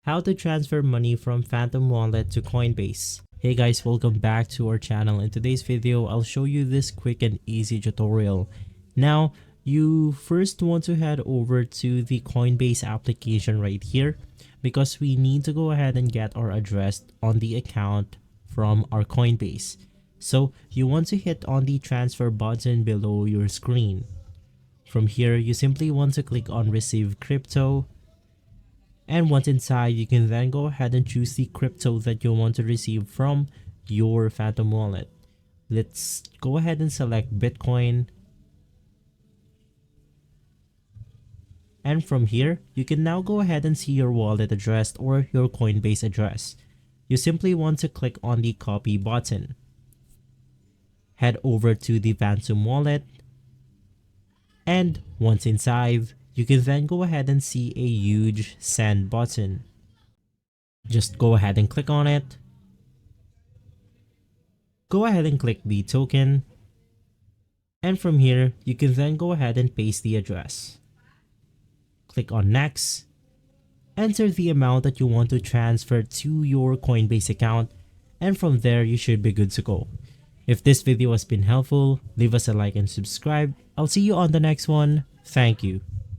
How to transfer money from Phantom Wallet to Coinbase. Hey guys, welcome back to our channel. In today's video, I'll show you this quick and easy tutorial. Now, you first want to head over to the Coinbase application right here because we need to go ahead and get our address on the account from our Coinbase. So you want to hit on the transfer button below your screen. From here, you simply want to click on receive crypto. And once inside, you can then go ahead and choose the crypto that you want to receive from your Phantom wallet. Let's go ahead and select Bitcoin. And from here, you can now go ahead and see your wallet address or your Coinbase address. You simply want to click on the copy button. Head over to the Phantom wallet. And once inside, you can then go ahead and see a huge send button. Just go ahead and click on it. Go ahead and click the token. And from here, you can then go ahead and paste the address. Click on next. Enter the amount that you want to transfer to your Coinbase account. And from there, you should be good to go. If this video has been helpful, leave us a like and subscribe. I'll see you on the next one. Thank you.